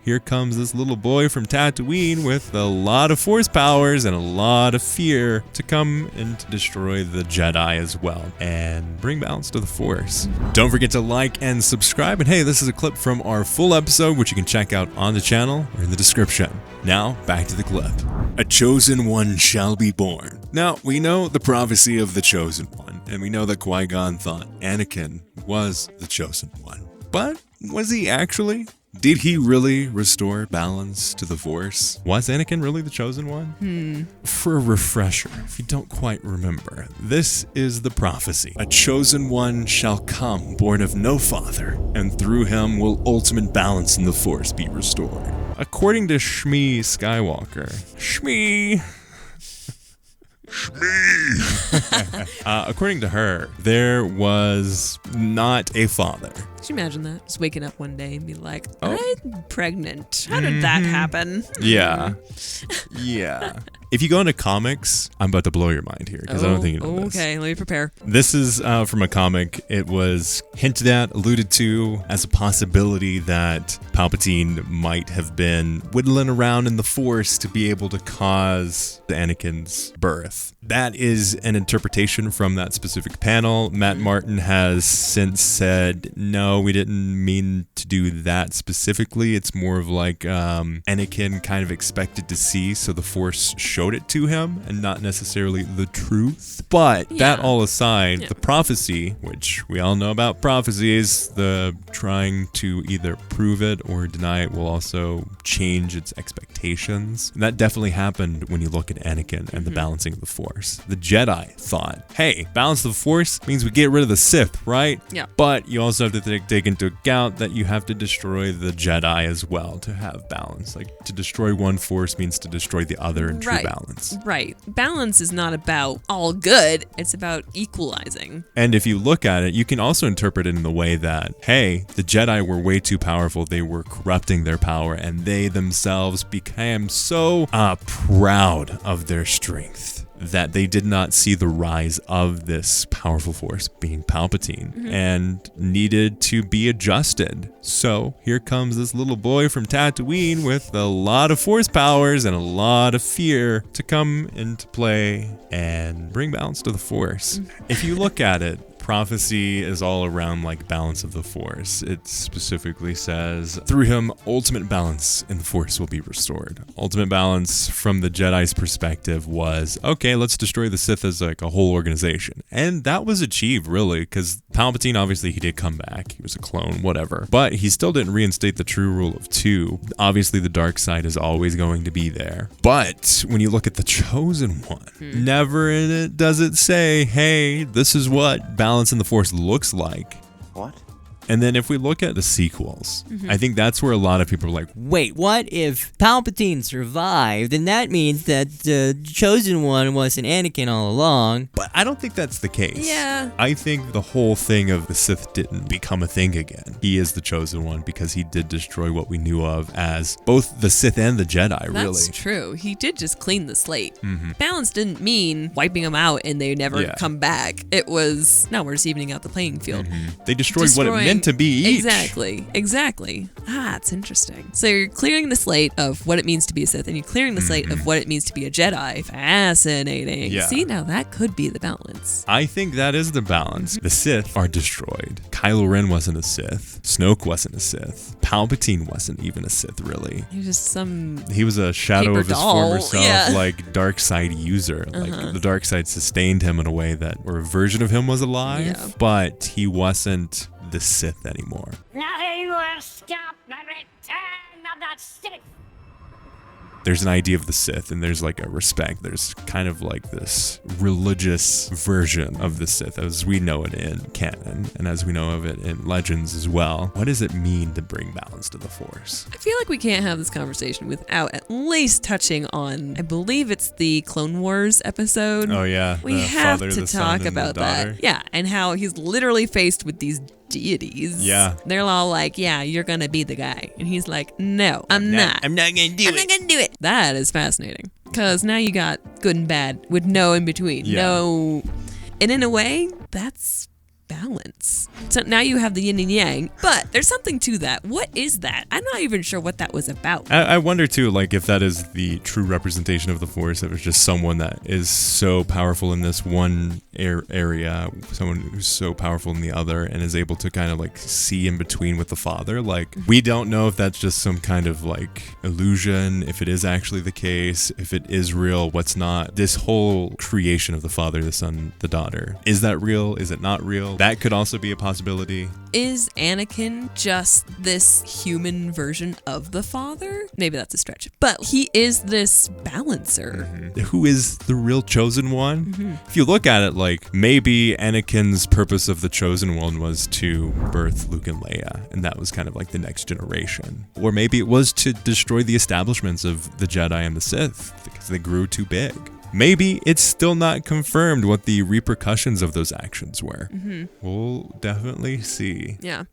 here comes this little boy from Tatooine with a lot of force powers and a lot of fear to come and to destroy the Jedi as well and bring balance to the force. Don't forget to like and subscribe. And hey, this is a clip from our full episode, which you can check out on the channel or in the description. Now, back to the clip. A chosen one shall be born. Now, we know the prophecy of the chosen one, and we know that Qui-Gon thought Anakin was the chosen one. But was he actually? Did he really restore balance to the Force? Was Anakin really the chosen one? For a refresher, if you don't quite remember, this is the prophecy. A chosen one shall come, born of no father, and through him will ultimate balance in the Force be restored. According to Shmi Skywalker. According to her, there was not a father. Could you imagine that? Just waking up one day and be like, I'm pregnant. How did that happen? Yeah. If you go into comics, I'm about to blow your mind here because I don't think you know this. Okay, let me prepare. This is from a comic. It was hinted at, alluded to as a possibility that Palpatine might have been whittling around in the Force to be able to cause Anakin's birth. That is an interpretation from that specific panel. Matt Martin has since said, no, we didn't mean to do that specifically. It's more of like Anakin kind of expected to see, so the Force showed it to him and not necessarily the truth. But that all aside, the prophecy, which we all know about prophecies, the trying to either prove it or deny it will also change its expectations. And that definitely happened when you look at Anakin and the balancing of the Force. The Jedi thought, hey, balance of the Force means we get rid of the Sith, right? Yeah. But you also have to take into account that you have to destroy the Jedi as well to have balance. Like, to destroy one Force means to destroy the other in true balance. Right. Balance is not about all good. It's about equalizing. And if you look at it, you can also interpret it in the way that, hey, the Jedi were way too powerful. They were corrupting their power, and they themselves became so proud of their strength that they did not see the rise of this powerful force being Palpatine and needed to be adjusted. So here comes this little boy from Tatooine with a lot of force powers and a lot of fear to come into play and bring balance to the Force. If you look at it, prophecy is all around like balance of the Force. It specifically says, through him, ultimate balance in the Force will be restored. Ultimate balance from the Jedi's perspective was, okay, let's destroy the Sith as like a whole organization. And that was achieved really, because Palpatine, obviously he did come back. He was a clone, whatever. But he still didn't reinstate the true rule of two. Obviously the dark side is always going to be there. But when you look at the chosen one, never in it does it say, hey, this is what balance in the Force looks like. What? And then if we look at the sequels, I think that's where a lot of people are like, wait, what if Palpatine survived? Then that means that the chosen one wasn't Anakin all along. but I don't think that's the case. Yeah. I think the whole thing of the Sith didn't become a thing again. He is the chosen one because he did destroy what we knew of as both the Sith and the Jedi, really. That's true. He did just clean the slate. Balance didn't mean wiping them out and they never come back. It was, no, we're just evening out the playing field. They destroyed what it meant to be each. Exactly. It's interesting. So you're clearing the slate of what it means to be a Sith, and you're clearing the slate of what it means to be a Jedi. Fascinating. Yeah. See, now that could be the balance. I think that is the balance. The Sith are destroyed. Kylo Ren wasn't a Sith. Snoke wasn't a Sith. Palpatine wasn't even a Sith, really. He was just He was a shadow paper of his doll. former self, Yeah. like dark side user. Like the dark side sustained him in a way that, or a version of him was alive, but he wasn't the Sith anymore. Nothing will stop the return of the Sith. There's an idea of the Sith, and there's like a respect. There's kind of like this religious version of the Sith as we know it in canon, and as we know of it in legends as well. What does it mean to bring balance to the Force? I feel like we can't have this conversation without at least touching on, I believe it's the Clone Wars episode. Oh yeah, We the have father, to the son, talk and the about daughter. that. Yeah, and how he's literally faced with these deities. Yeah. They're all like, yeah, you're gonna be the guy. And he's like, no, I'm not. I'm not gonna do I'm not gonna do it. That is fascinating. Because now you got good and bad with no in between. Yeah. No. And in a way, that's balance. So now you have the yin and yang, but there's something to that. What is that? I'm not even sure what that was about. I wonder too, like if that is the true representation of the Force, if it's just someone that is so powerful in this one area, someone who's so powerful in the other, and is able to kind of like see in between with the Father. Like, we don't know if that's just some kind of like illusion, if it is actually the case, if it is real, what's not. This whole creation of the Father, the Son, the daughter, is that real? Is it not real? That could also be a possibility. Is Anakin just this human version of the Father? Maybe that's a stretch, but he is this balancer. Who is the real chosen one? If you look at it, like, maybe Anakin's purpose of the chosen one was to birth Luke and Leia, and that was kind of like the next generation. Or maybe it was to destroy the establishments of the Jedi and the Sith because they grew too big. Maybe it's still not confirmed what the repercussions of those actions were. We'll definitely see. Yeah.